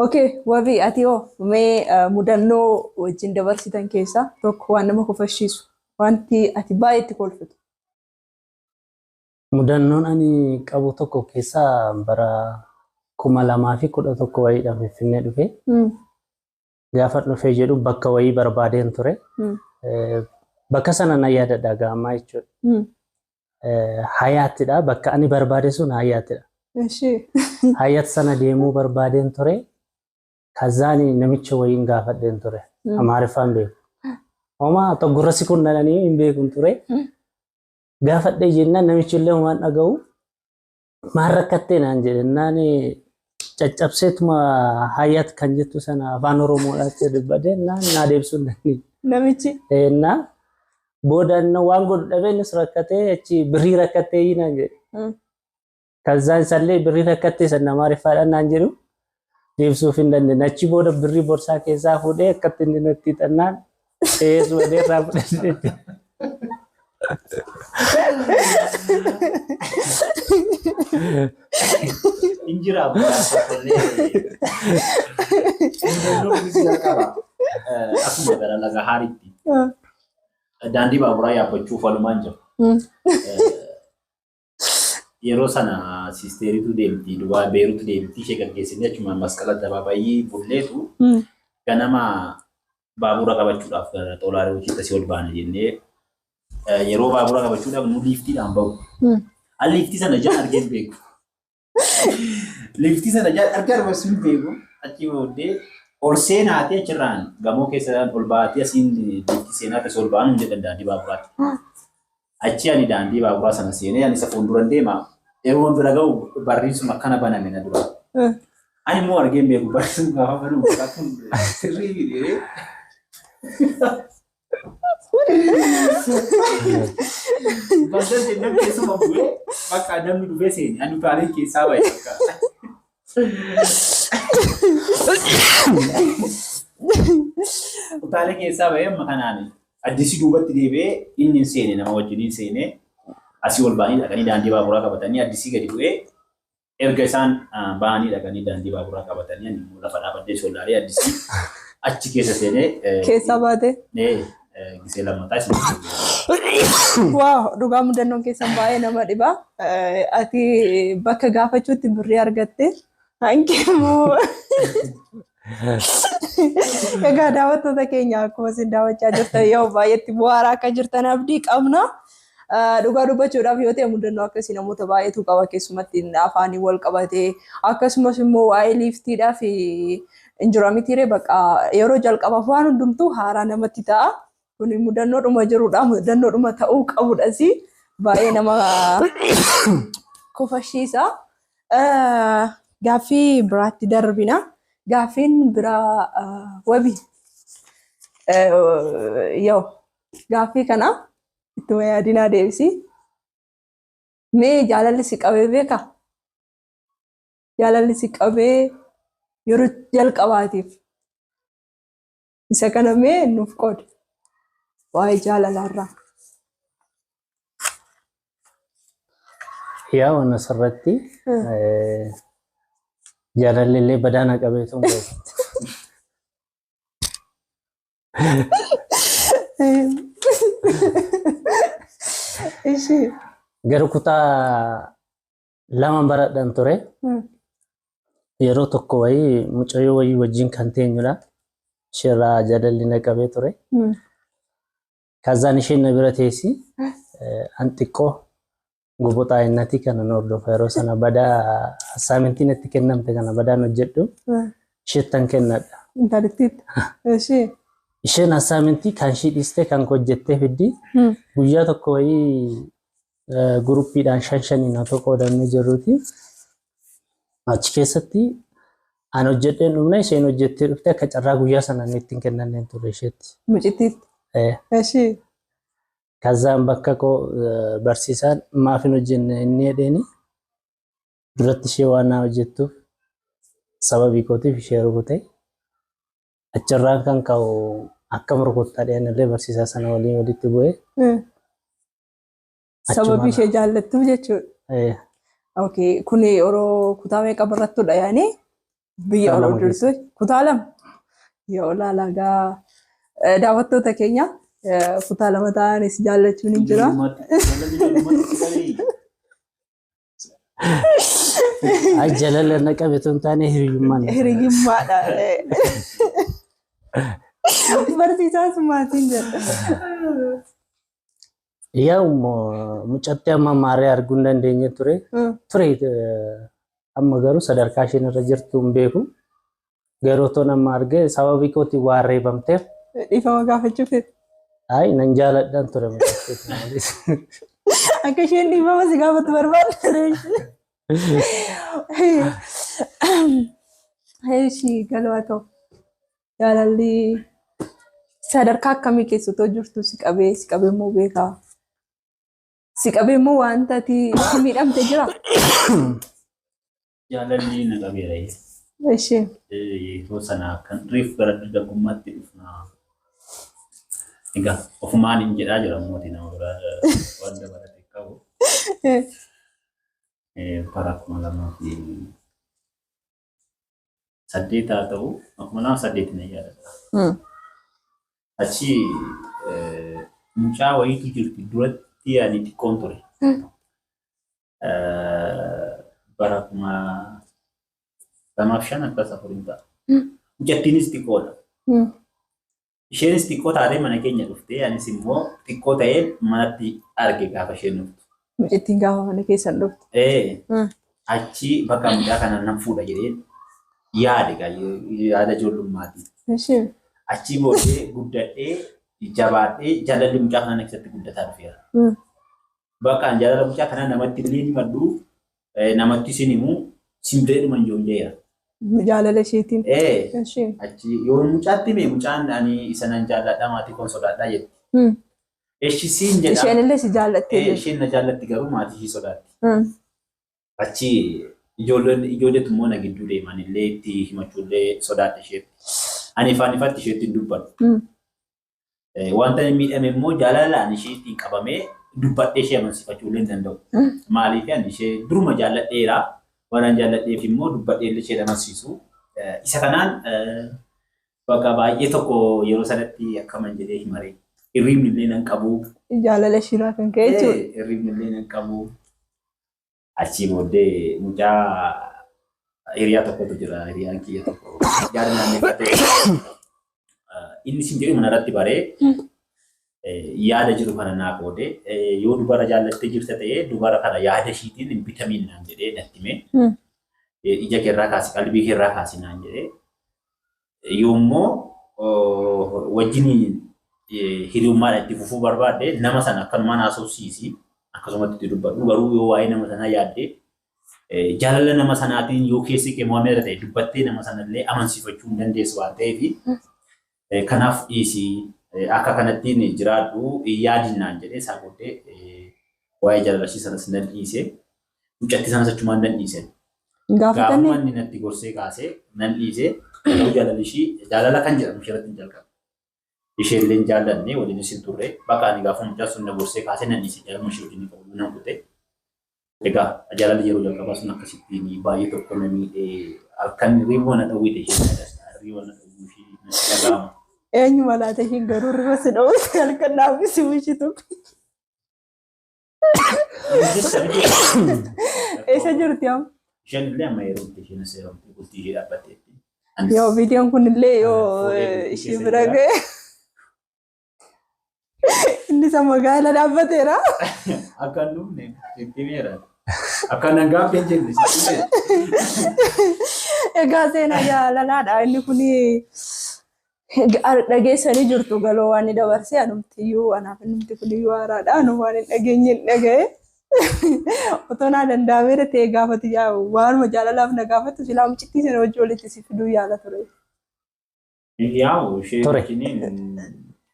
Okay, wabii ati hoo mee mudannoo wajjin dabarsitan keessaa tokko waan nama kofashiisu wanti ati baay'ee itti kolfitu. Mudannoon ani qabu tokko keessaa bara 2011 wayiidhaan Finfinnee dhufe. Gaafa dhufee jedhu bakka wayii barbaadeen ture. Bakka sana na yaadadha gaamaa jechuudha. Hayyaatidha bakka ani barbaade sun hayyaatidha. Hayyaat sana deemuu barbaadeen ture. Kazani namicha wayiin gaafadheen ture. Amaariffaan beeku. Homaa tokkorra kun dhalanii hin beekun ture. Gaafadhee jennaan namichi illee waan dhaga'u maal rakkattee naan jedhennaan caccabseetuma hayyaat kan jettu sana afaan Oromoodhaatti dubbadee naa deebisuun dandeenye. Namichi. Naa boodaan waan godhu dhabee innis rakkatee achi birrii rakkattee naan jedhe. Kazaan isallee birrii rakkattee sana Amaariffaadhaan naan jedhu. Deebisuuf hin dandeenye. Achi booda birrii borsaa keessaa fuudhee akkatti inni natti xannaan ees wadee irraa fudhate. Injira asuma gara laga haaritti daandii baaburaa yaabbachuuf walumaan jiru. Yeroo sana sisteeritu deemti duwaa beerutu deemti ishee gaggeessanii achuma masqala dabaabayii bulleetu ganama baabura qabachuudhaaf gara xoolaarii hojiitti asii ol baana jennee yeroo baabura qabachuudhaaf nu liiftiidhaan bahu. An liiftii sana jaan argeen beeku. Liiftii sana jaan argaa argasuun beeku achi booddee ol seenaatee achirraan gamoo keessaan ol baatee asiin liiftii seenaatti asii ol baanu hin jedhan daandii baaburaatti. Achi ani daandii baaburaa sana seenee ani isa fuulduran deema. Yeroo bira ga'u barreessuma akkana baname na dura. Ani immoo argeen beeku barreessuma gaafa banu bakkaatuun sirrii bidee. Bakka namni keessuma bu'ee bakka namni dhufee seeni ani utaalee keessaa bahe bakka. Utaalee keessaa bahe amma kanaani. Addisi duubatti deebi'ee inni seene nama wajjiniin seenee asii ol ba'anii dhaqanii daandii baaburaa qabatanii addisii gadi bu'ee erga isaan ba'anii dhaqanii daandii baaburaa qabatanii ani lafa dhaabbattee soolaarii addisii achi keessa seenee Keessa baate. gisee lammataa isin. Waaw dhugaa mudannoon keessan baay'ee nama dhiba. Ati bakka gaafachuutti birrii argatte hanqi immoo. Egaa daawwattoota keenya akkuma isin daawwachaa jirtan yoo baay'eetti bu'aaraa akka jirtan abdii qabna. Dhugaa dubbachuudhaaf yoo ta'e mudannoo akkasii namoota baay'eetu qaba keessumatti afaanii wal qabatee akkasumas immoo waa'ee liiftiidhaa fi injiraamitiiree bakka yeroo jalqabaaf waan hundumtuu haaraa namatti ta'a. Kun mudannoodhuma jirudha mudannoodhuma ta'uu qabudhas baay'ee nama kofashiisa. Gaaffii biraatti darbina. Gaaffiin biraa wabii yoo gaaffii kana ittuma yaadinaa deebisi. Mee jaalalli si qabee beeka? Jaalalli si qabee yeroo jalqabaatiif isa kana mee nuuf qoodi waa'ee jaalalaarraa. Yaa waan asirratti jaalalli illee badaana qabeetu hin beeku. Gara kutaa lama baradhaan ture. Yeroo tokko wayii mucayyoo wayii wajjin kan teenyudha. Ishirraa jaalalli na qabee ture. Kazaan isheen na bira teessi. An xiqqoo gobotaa innati kana hordofa yeroo sana badaa assaamintiin itti kennamte kana badaan hojjedhu. Isheettan kennadha. Isheen assaamintii kan ishii dhiistee kan hojjettee fiddi. Guyyaa tokko wayii guruppiidhaan shaniin haa tokko qoodamee jirruuti. Achi keessatti an hojjedheen dhumna isheen hojjettee dhufte akka carraa guyyaa sana inni ittiin kennanneen ture isheetti. Mucittiitti. Kazaan bakka koo barsiisaan maaf hin hojjenne inni jedheeni duratti ishee waan naa hojjettuuf sababii kootiif ishee rukute. Achirraan kan ka'u akkam rukuttaa dhiyeenillee barsiisaa sana waliin walitti bu'ee. Sababii ishee jaallattuuf jechuudha. Okay, kun yeroo kutaa meeqa barattudha yaani? Biyya Kutaa ol lama keessa. jirtu kutaa lama. Yoo laalagaa daawwattoota keenya kutaa lama ta'anis jaallachuun hin jira. Ay jalala naqabe tun taane hiriyummaan. Hiriyummaadha. Barsiisaas maatiin jedha. Yaa mucatti amma maaree arguu hin dandeenye ture. Amma garuu sadarkaa isheen irra jirtu hin beeku. Garuu toon amma argee sababii kooti waan reebamteef. Dhiifama gaafachuuf. Ay nan jaaladhaan ture mucatti. Akka isheen dhiifama si gaafatu barbaadde. Heeshi galwaa ta'u. Jaalalli sadarkaa akkamii keessattuu jirtu si qabee immoo beekaa. Si qabee immoo wanta ati miidhamte jira. Jaalalli na qabeera. Ishee. Yeroo sana kan reef gara dargagummaatti dhufnaa. Egaa ofumaan hin jedhaa jira mootii nama biraa waan dabalatee qabu. Bara 2008 haa ta'u 2008 na yaadata. Achi mucaa wayiitu jirti duratti ani xiqqoon ture. Bara 2005 akkas afurin ta'a. Mucattiinis xiqqoodha. Isheenis xiqqoo taatee mana keenya dhuftee anis immoo xiqqoo ta'ee manatti arge gaafa isheen dhuftu. Mucattiin gaafa mana keessan dhuftu. Achi bakka mucaa kana nan fuudha jedheen yaada ijoollummaati. Achi booddee guddadhee jabaadhee jaalalli mucaa kana keessatti guddataa dhufeera. Bakka jaalala mucaa kana namatti illee ni maddu namatti isin himu simtee dhuman ijoolleera. Jaalala isheetiin. Achi yoo mucaatti mee mucaan ani isa nan jaalladha maatii koon sodaadhaa jetti. Isheen jedha. Isheen illee si jaallattee jirti. Isheen na jaallatti garuu maatii ishee sodaatti. Achi ijoolleetu immoo na gidduu deeman illee itti himachuullee sodaadha isheetti. Ani ifaan ifatti isheetti hin dubbadhu. Wanta miidhame immoo jaalalaan isheetti qabamee dubbadhee ishee amansiifachuullee hin danda'u. Maaliif ani ishee duruma jaalladheera. Waan jaalladheef immoo dubbadhee ishee amansiisu. Isa kanaan bakka baay'ee tokko yeroo sanatti akkaman jedhee himaree. Hirribni illee nan qabu. Jaalala ishiirraa kan ka'e jechuudha. Hirribni illee nan qabu. Achii booddee mucaa hiriyaa tokkotu jira. Hiriyaan kiyya tokko jaalalaan eeggatee inni isin jedhu manarratti baree yaada jiru kana naa qoode yoo dubara jaallattee jirta ta'ee dubara kana yaada ishiitiin hin bitamiin naan jedhee natti hime. Ija keerraa kaasi qalbii keerraa kaasi naan jedhee yoommoo wajjiniin hiriyummaadha itti fufuu barbaadde nama sana akkanumaan haasofsiisi akkasumatti itti dubbadhu garuu yoo waa'ee nama sanaa yaadde jaalala nama sanaatiin yoo keessi kee mo'ameera ta'e dubbattee nama sanallee amansiifachuu hin dandeessu waan ta'eef kanaaf dhiisii akka kanattiin jiraadhu yaadinnaan jedhee isaa booddee waa'ee jaalala ishee sanas nan dhiise mucatti sanas achumaan nan dhiise. Gaafuma inni natti gorsee kaasee nan dhiise jaalala kan jedhamu ishirratti hin jalqabe. Isheen jaallanne waliin isin turre bakka ani gaafa mucaa sun na gorsee kaasee nan dhiise jaalala ishee wajjin qabu nan kute. Egaa jaalala yeroo jalqabaa sun akkasittiin baay'ee tokko na miidhee halkan riiboo na dhawwite isheen riiboo na dhawwuu ishee natti dhaga'ama. Eenyu malaata isheen garuu riba si dhawwite halkan naaffisi wishitu. Eessa jirti amma? Isheen illee amma yeroo isheen seeramte bultii ishee dhaabbatteetti. Yoo viidiyoon kun illee yoo ishee bira ga'e. Inni isa magaala dhaabbateera. Akka hin dhufne itti beera. Akka nan gaaffee jenne. Egaa seenaa jaalalaadha. Inni kun dhageessanii jirtu galoo waan ni dabarsee anumtiyyuu anaaf innumti kun iyyuu haaraadha. Anu waan hin dhageenye hin dhaga'e. Otoo naa danda'amee ta'ee gaafatu waanuma jaalalaaf na gaafatu silaa mucittii sana wajjin walitti si fiduu yaala ture. Yaa'u ishee wajjiniin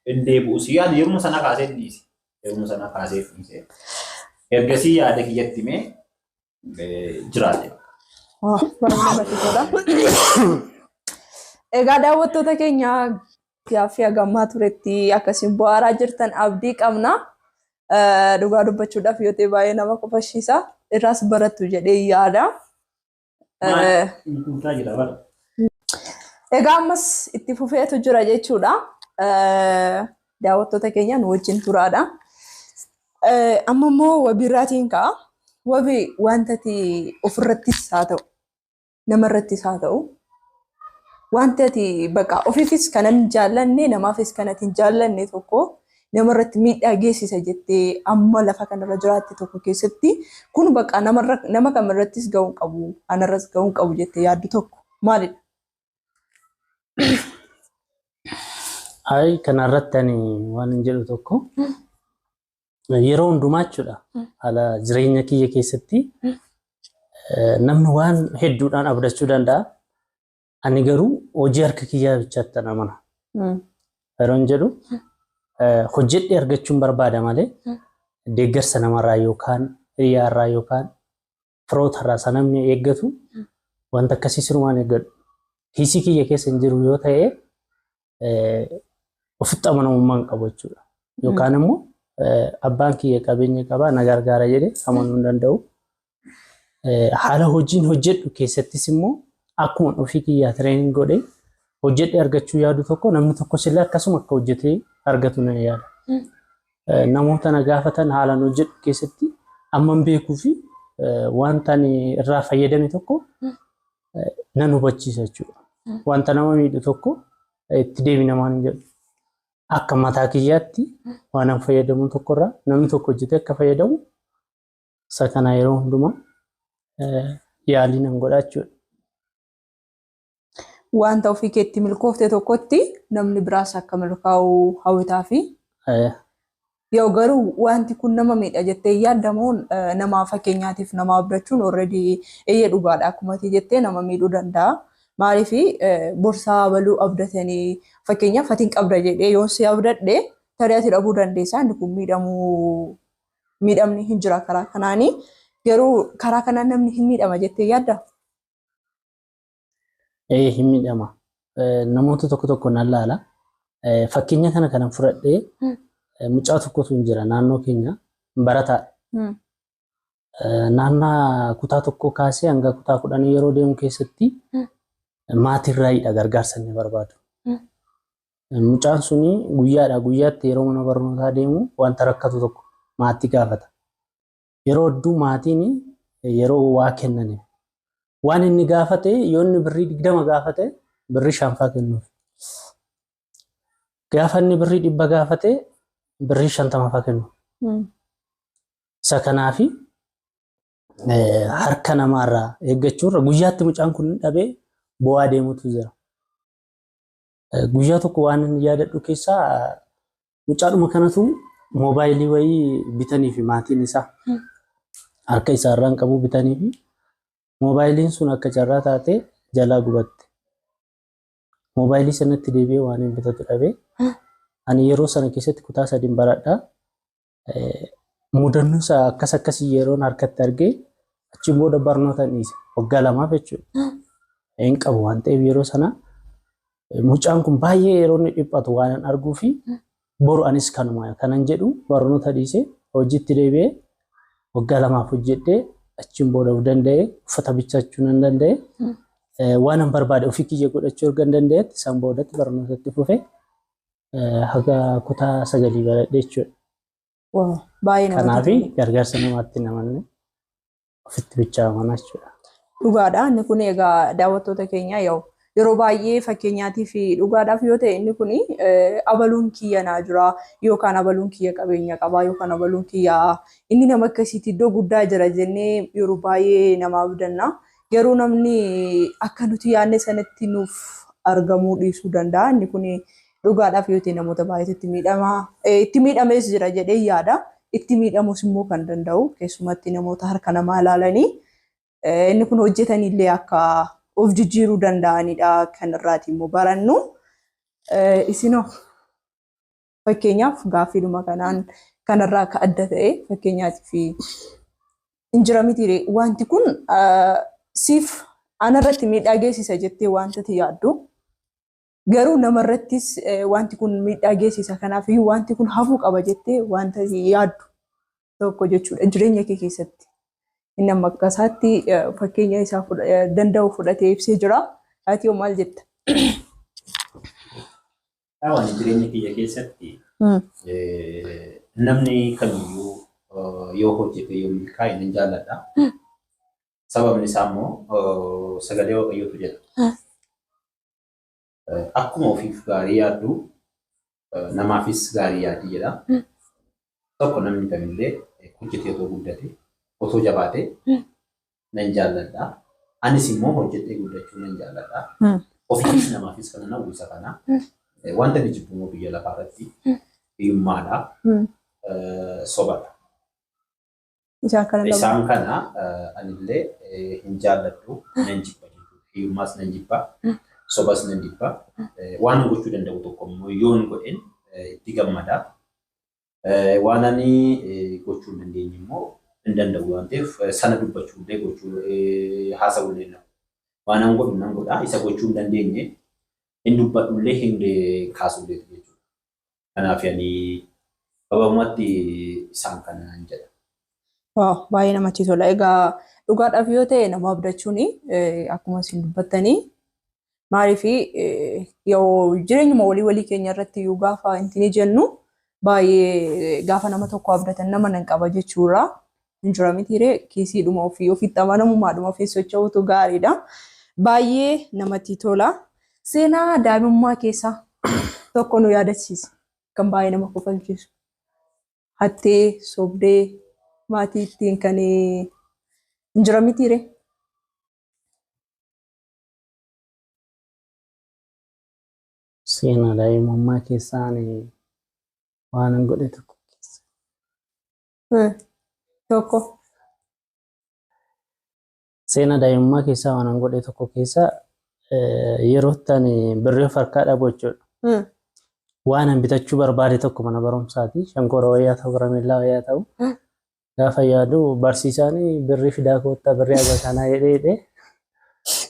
hin deebi'u si yaada yeruma sana kaasee dhiise. Yeruma sana kaasee dhiise. Ergasii yaada kiyyatti himee jiraate. Baay'ee tola. Egaa daawwattoota keenya gaaffii hagammaa turetti akkasiin bu'aaraa jirtan abdii qabna. Dhugaa dubbachuudhaaf yoo ta'e baay'ee nama qofashiisa. Irraas barattu jedhee yaada. Egaa ammas itti fufeetu jira jechuudha. Daawwattoota keenya nu wajjin turaadha. Amma immoo wabiirraatiin ka'a. Wabi wantati ofirrattis haa ta'u, namarrattis haa ta'u, wantati bakka ofiifis kanan jaallanne namaafis kanatti hin jaallanne tokko namarratti miidhaa geessisa jettee amma lafa kanarra jiraatte tokko keessatti kun bakka nama kamirrattis ga'uu qabu, anarras ga'uu qabu jettee yaaddu tokko maalidha? Ay kanarratti ani waan hin jedhu tokko yeroo hundumaa jechuudha. Haala jireenya kiyya keessatti namni waan hedduudhaan abdachuu danda'a. Ani garuu hojii harka kiyyaa bichaatti amana. Yeroo hin jedhu hojjedhee argachuun barbaada malee deeggarsa namarraa yookaan hiriyaarraa yookaan firootarraa sana namni eeggatu wanta akkasii sirumaan eeggadhu. Hiisii kiyya keessa hin jiru yoo ta'e ofitti amanamummaa hin qabu jechuudha. Yookaan immoo abbaan kiyya qabeenya qaba na gargaara jedhee amanuu hin danda'u. Haala hojiin hojjedhu keessattis immoo akkuma ofii kiyyaa tireening godhee hojjedhee argachuu yaadu tokko namni tokkos illee akkasuma akka hojjetee argatu na yaada. Namoota na gaafatan haalaan hojjedhu keessatti amman beekuu fi wanta ani irraa fayyadame tokko nan hubachiisa jechuudha. Wanta nama miidhu tokko itti deebi namaan hin jedhu. Akka mataa kiyyaatti waan an fayyadamu tokkorraa namni tokko hojjetee akka fayyadamu isa kana yeroo hundumaa yaalii nan godha jechuudha. Wanta ofii keetti milkoofte tokkotti namni biraas akka milkaa'u hawwitaa fi yoo garuu wanti kun nama miidha jettee yaadamuun nama fakkeenyaatiif nama abdachuun already eeyyee dhugaadha akkuma jettee nama miidhuu danda'a. Maaliif borsaa baluu abdatanii fakkeenyaaf fatiin qabda jedhee yoo si abdadhe tarii dhabuu dandeessa. Inni kun miidhamni hin jira karaa kanaanii garuu karaa kanaan namni hin miidhama jettee yaadda? Hin miidhama. Namoota tokko tokko nan laala. Fakkeenya kana kanan fudhadhee mucaa tokkotu hin jira naannoo keenya barataadha. Naannoo kutaa tokko kaasee hanga kutaa 10 yeroo deemu keessatti maatirraayidha gargaarsa inni barbaadu. Mucaan suni guyyaatti yeroo mana barnootaa deemu wanta rakkatu tokko maatii gaafata. Yeroo hedduu maatiin yeroo waa kennaniif waan inni gaafate yoo inni birrii 20 gaafate birrii 5 kennuuf. Gaafa inni birrii 100 gaafate birrii 50 kennuuf. Isa kanaafi harka namaarraa eeggachuurra guyyaatti mucaan kun dhabee bu'aa deemutu jira. Guyyaa tokko waan inni yaadadhu keessaa mucaadhuma kanatu moobaayilii wayii bitanii fi maatiin isaa harka isaarraan qabu bitanii fi moobaayiliin sun akka carraa taate jalaa gubatte. Moobaayilii sanatti deebi'ee waan hin bitatu dhabee ani yeroo sana keessatti kutaa 3 baradhaa mudannoo isaa akkasii yeroon harkatti argee achiin booda barnoota dhiise waggaa 2 jechuudha. Hin qabu waan ta'eef yeroo sana mucaan kun baay'ee yeroo inni dhiphatu waan arguu fi boru anis kanuma kanan jedhu barnoota dhiisee hojiitti deebi'ee waggaa 2 hojjedhee achiin booda of danda'ee uffata bichachuu nan danda'e waan an barbaade ofii kiyya godhachuu erga danda'etti san boodatti barnootatti fufee haga kutaa 9 baradhee jechuudha. Kanaaf gargaarsa namaatti namanne ofitti bichaa amanaa jechuudha. Dhugaadha. Inni kun egaa daawwattoota keenya yeroo baay'ee fakkeenyaatiif dhugaadhaaf yoo ta'e inni kun abaluun kiyya naa jira yookaan abaluun kiyya qabeenya qaba yookaan abaluun kiyya inni nama akkasiitti iddoo guddaa jira jennee yeroo baay'ee nama abdanna. Garuu namni akka nuti yaadne sanatti nuuf argamuu dhiisuu danda'a. Inni kun dhugaadhaaf yoo ta'e namoota baay'eetti itti miidhamees jira jedhee yaada. Itti miidhamus immoo kan danda'u keessumatti namoota harka namaa ilaalanii inni kun hojjetanillee akka of jijjiiruu danda'anidha kan irraati immoo barannu. Isinoo fakkeenyaaf gaaffiidhuma kanarraa akka adda ta'e fakkeenyaatiif injira miti wanti kun siif anarratti miidhaa geessisa jettee wanta yaaddu garuu namarrattis wanti kun miidhaa geessisa kanaaf wanti kun hafuu qaba jettee wanta yaaddu tokko jechuudha jireenya kee keessatti. Inni amma akkasaatti fakkeenya isaa danda'u fudhatee ibsee jira. Ati maal jetta? Waan jireenya kiyya keessatti namni kamiyyuu yoo hojjete yoo milkaa'e nan jaalladha. Sababni isaa immoo sagalee Waaqayyootu jedha. Akkuma ofiif gaarii yaaddu namaafis gaarii yaadi jedha. Tokko namni kamillee hojjetee otoo guddate otoo jabaate nan jaalladha. Anis immoo hojjetee guddachuu nan jaalladha. Ofiifis namaafis kana na uwwisa kana. Wanta ni jibbumoo biyya lafaa irratti hiyyummaadha. Sobadha. Isaan kana anillee hin jaalladhu nan jibba jechuudha. Hiyyummaas nan jibba. Sobas nan jibba. Waan gochuu danda'u tokko immoo yoon godhen itti gammada. Waan ani gochuu hin dandeenye immoo hin danda'u waan ta'eef sana dubbachuu illee gochuu haasa'uu illee nama. Waan an godhu nan godha. Isa gochuu hin dandeenye hin dubbadhu illee hin kaasuu illee jechuudha. Kanaaf ani gabaabumatti isaan kana nan jedha. Waaw, baay'ee namatti tola. Egaa dhugaadhaaf yoo ta'e nama abdachuun akkuma isin dubbattanii maaliif yoo jireenyuma walii keenya irratti yoo gaafa intini jennu baay'ee gaafa nama tokko abdatan nama nan qaba jechuudha. Hin jira mitiiree kiisiidhuma ofitti amanamummaadhuma ofii socho'uutu gaariidha. Baay'ee namatti tola. Seenaa daa'imummaa keessaa tokko nu yaadachiisa. Kan baay'ee nama kofalchiisu. Hattee, sobdee, maatii ittiin kan hin jira mitiiree. Seenaa daa'imummaa keessaan waan an godhe tokko keessa. Tokko. Seenaa daa'imummaa keessaa waan an godhe tokko keessa yeroo itti birrii of harkaa dhabu jechuudha. Waan an bitachuu barbaade tokko mana barumsaati. Shankora wayyaa ta'u, karameellaa wayyaa ta'u. Gaafa yaadu barsiisaan birrii fidaa koottaa birrii haga kanaa jedhee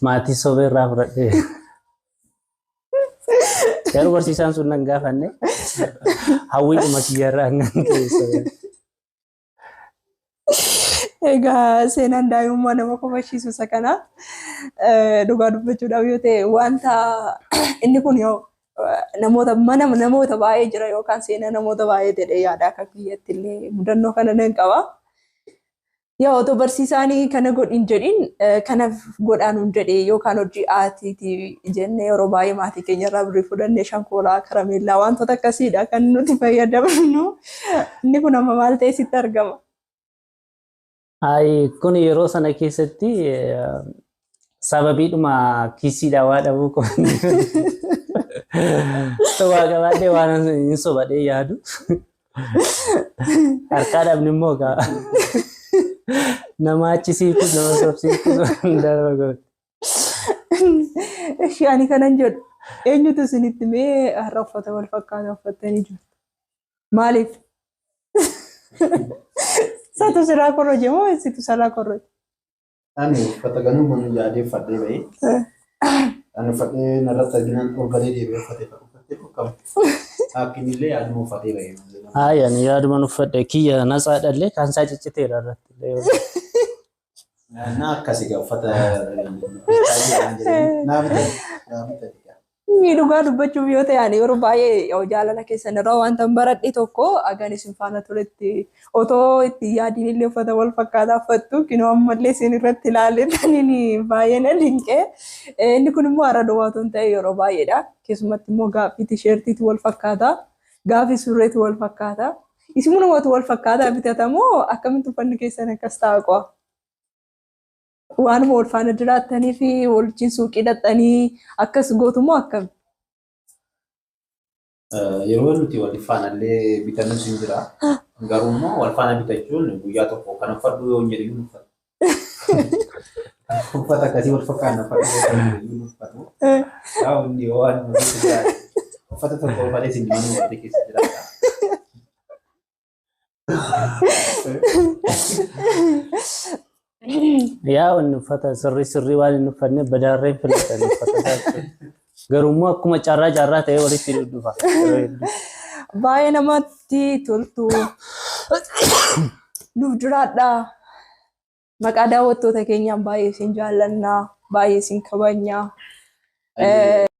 maatii sobee irraa fudhadhee. Garuu barsiisaan sun nan gaafanne hawwiidhuma kiyyarraa hangan keessa. Egaa seenaan daa'imummaa nama kofalchiisu isa kana dhugaa dubbachuudhaaf yoo ta'e wanta inni kun yoo namoota baay'ee jira yookaan seenaa namoota baay'ee jedhee yaada akka kiyyatti illee mudannoo kana nan qaba. Yaa otoo barsiisaanii kana godhin jedhin kana godhaan hin jedhee yookaan hojii aatiiti jennee yeroo baay'ee maatii keenya irraa birrii fudhannee shankoolaa, karameellaa wantoota akkasiidha kan nuti fayyadamnu. Inni kun amma maal ta'e sitti argama? Kun yeroo sana keessatti sababiidhuma kiisiidhaa waa dhabuu qofa. Waa qabaadhee waan hin sobadhee yaadu. Harkaa dhabni immoo nama achisiifus nama sobsiifus waan darba godhu. Ani kanan jedhu eenyutu isinitti mee har'a uffata wal fakkaataa uffattanii jirtu? Maaliif? Satu sirraa korroje moo situ sarraa korroje? Ani uffata ganuu mana yaadee uffadhee bahee. Ani uffatee narratti arginaan ol galee deebi'ee uffatee qabu. Akkinillee yaaduma uffatee bahee. Ani yaaduma uffadhe kiyya natsaa dhallee kan isaa cicciteera irratti. Na akkasii gaa uffata dhugaa dubbachuuf yoo ta'an yeroo baay'ee jaalala keessan irraa wanta baradhe tokko agan isin faana turetti otoo itti yaadiin illee uffata wal fakkaataa uffattu kinoo ammallee isin irratti ilaalletaniin baay'ee na dinqee. Inni kun immoo har'a duwwaatu hin ta'e yeroo baay'eedha. Keessumatti immoo gaaffii tisheertiitu wal fakkaataa, gaaffii surreetu wal fakkaataa. Isin namatu wal fakkaataa bitatamoo akkamitti uffanni keessan akkas ta'a qo'a? Waan wal faana jiraattanii fi waliin suuqii dhaqxanii akkas gootumoo akkam? Yeroo nuti wal faanallee bitannu sin jira. Garuu immoo wal faana bitachuun guyyaa tokko kan uffadhu yoo hin jedhu uffatu. Uffata akkasii wal fakkaanna uffatu. Yaa hundi waan uffata tokko uffatee sin jiru walitti keessa jiraata. Yaa wanni uffata sirrii waan hin uffanne badaarreen filatan uffata isaatti. Garuu immoo akkuma carraa ta'ee walitti dhufa. Baay'ee namatti toltu. Nuuf jiraadha. Maqaa daawwattoota keenyaan baay'ee isin jaallanna, baay'ee isin kabajna.